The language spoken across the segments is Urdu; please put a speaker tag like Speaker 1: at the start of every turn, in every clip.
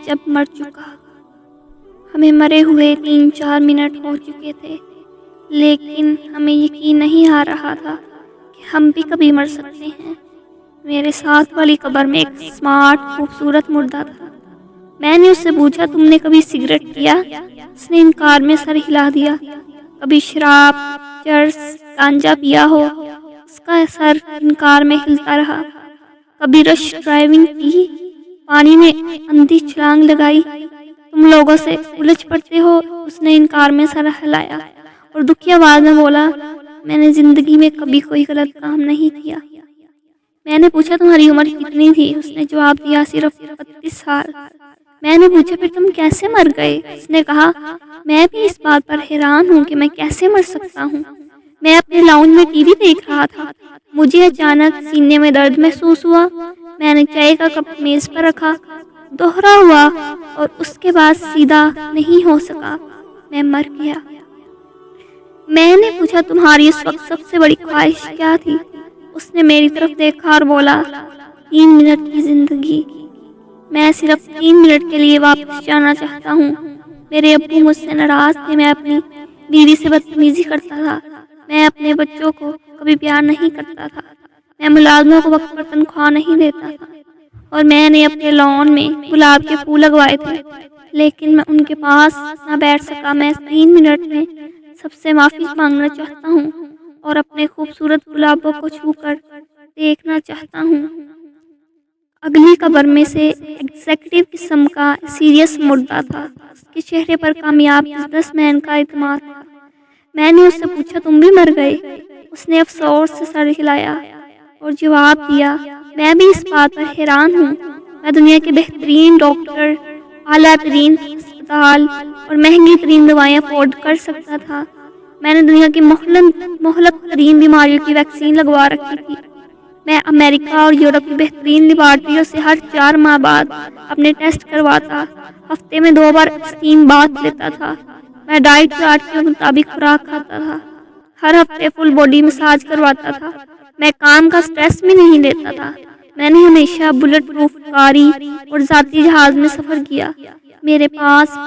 Speaker 1: جب مر چکا۔ ہمیں مرے ہوئے 3-4 منٹ ہو چکے تھے، لیکن ہمیں یقین نہیں آ رہا تھا کہ ہم بھی کبھی مر سکتے ہیں۔ میرے ساتھ والی قبر میں ایک سمارٹ خوبصورت مردہ تھا۔ میں نے اس سے پوچھا، تم نے کبھی سگریٹ پیا؟ اس نے انکار میں سر ہلا دیا۔ کبھی شراب، چرس، گانجا پیا ہو؟ اس کا سر انکار میں ہلتا رہا۔ کبھی رش ڈرائیونگ کی، پانی میں اندھی چھلانگ لگائی، تم لوگوں سے الجھ پڑتے ہو؟ اس نے انکار میں سر ہلایا اور دکھی آواز میں بولا، میں نے زندگی میں کبھی کوئی غلط کام نہیں کیا۔ میں نے پوچھا، تمہاری عمر کتنی تھی؟ اس نے جواب دیا، صرف 32 سال۔ میں نے پوچھا، پھر تم کیسے مر گئے؟ اس نے کہا، میں بھی اس بات پر حیران ہوں کہ میں کیسے مر سکتا ہوں۔ میں اپنے لاؤنج میں ٹی وی دیکھ رہا تھا، مجھے اچانک سینے میں درد محسوس ہوا۔ میں نے چائے کا کپ میز پر رکھا، دوہرا ہوا اور اس کے بعد سیدھا نہیں ہو سکا۔ میں مر گیا۔ میں نے پوچھا، تمہاری اس وقت سب سے بڑی خواہش کیا تھی؟ اس نے میری طرف دیکھا اور بولا، 3 منٹ کی زندگی۔ میں صرف 3 منٹ کے لیے واپس جانا چاہتا ہوں۔ میرے ابو مجھ سے ناراض تھے، میں اپنی بیوی سے بدتمیزی کرتا تھا، میں اپنے بچوں کو کبھی پیار نہیں کرتا تھا، میں ملازموں کو وقت پر تنخواہ نہیں دیتا تھا، اور میں نے اپنے لان میں گلاب کے پھول لگوائے تھے، لیکن میں ان کے پاس نہ بیٹھ سکا۔ میں 3 منٹ میں سب سے معافی مانگنا چاہتا ہوں اور اپنے خوبصورت گلابوں کو چھو کر دیکھنا چاہتا ہوں۔ اگلی قبر میں سے ایگزیکٹو قسم کا سیریس مردہ تھا۔ اس کے چہرے پر کامیاب بزنس مین کا اعتماد تھا۔ میں نے اس سے پوچھا، تم بھی مر گئے؟ اس نے افسوس سے سر ہلایا اور جواب دیا، میں بھی اس بات پر حیران ہوں۔ میں دنیا کے بہترین ڈاکٹر، اعلیٰ ترین اسپتال اور مہنگی ترین دوائیں افورڈ کر سکتا تھا۔ میں نے دنیا کی مہلک ترین بیماریوں کی ویکسین لگوا رکھی تھی۔ میں امریکہ اور یورپ کی بہترین لیبارٹریوں سے ہر 4 ماہ بعد اپنے ٹیسٹ کرواتا، ہفتے میں 2 بار اسٹیم باتھ لیتا تھا، میں ڈائٹ چارٹ کے مطابق خوراک کھاتا تھا، ہر ہفتے فل باڈی مساج کرواتا تھا، میں کام کا سٹریس بھی نہیں لیتا تھا، میں نے ہمیشہ بلٹ پروف گاڑی اور ذاتی جہاز میں سفر کیا، میرے پاس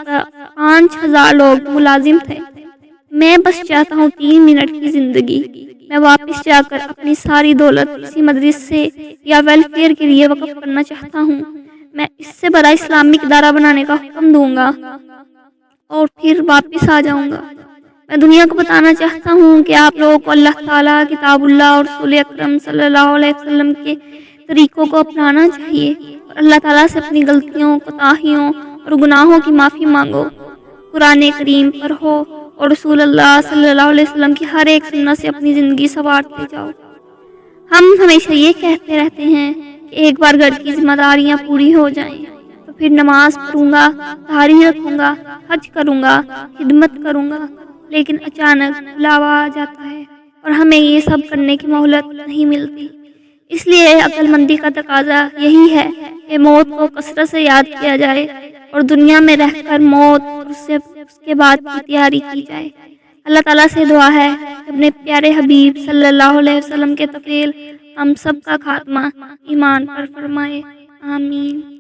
Speaker 1: 5000 لوگ ملازم تھے۔ میں بس چاہتا ہوں 3 منٹ کی زندگی۔ میں واپس جا کر اپنی ساری دولت کسی مدرسے یا ویلفیئر کے لیے وقف کرنا چاہتا ہوں۔ میں اس سے بڑا اسلامک ادارہ بنانے کا حکم دوں گا اور پھر واپس آ جاؤں گا۔ میں دنیا کو بتانا چاہتا ہوں کہ آپ لوگوں کو اللہ تعالیٰ، کتاب اللہ اور رسول اکرم صلی اللہ علیہ وسلم کے طریقوں کو اپنانا چاہیے، اور اللہ تعالیٰ سے اپنی غلطیوں، کوتاہیوں اور گناہوں کی معافی مانگو، قرآن کریم پڑھو اور رسول اللہ صلی اللہ علیہ وسلم کی ہر ایک سنت سے اپنی زندگی سنوارتے جاؤ۔ ہم ہمیشہ یہ کہتے رہتے ہیں کہ ایک بار گھر کی ذمہ داریاں پوری ہو جائیں تو پھر نماز پڑھوں گا، داڑھی رکھوں گا، حج کروں گا، خدمت کروں گا، لیکن اچانک بلاوا آ جاتا ہے اور ہمیں یہ سب کرنے کی مہلت نہیں ملتی۔ اس لیے عقل مندی کا تقاضا یہی ہے کہ موت کو کثرت سے یاد کیا جائے اور دنیا میں رہ کر موت اور اس کے بعد کی تیاری کی جائے۔ اللہ تعالیٰ سے دعا ہے کہ اپنے پیارے حبیب صلی اللہ علیہ وسلم کے طفیل ہم سب کا خاتمہ ایمان پر فرمائے، آمین۔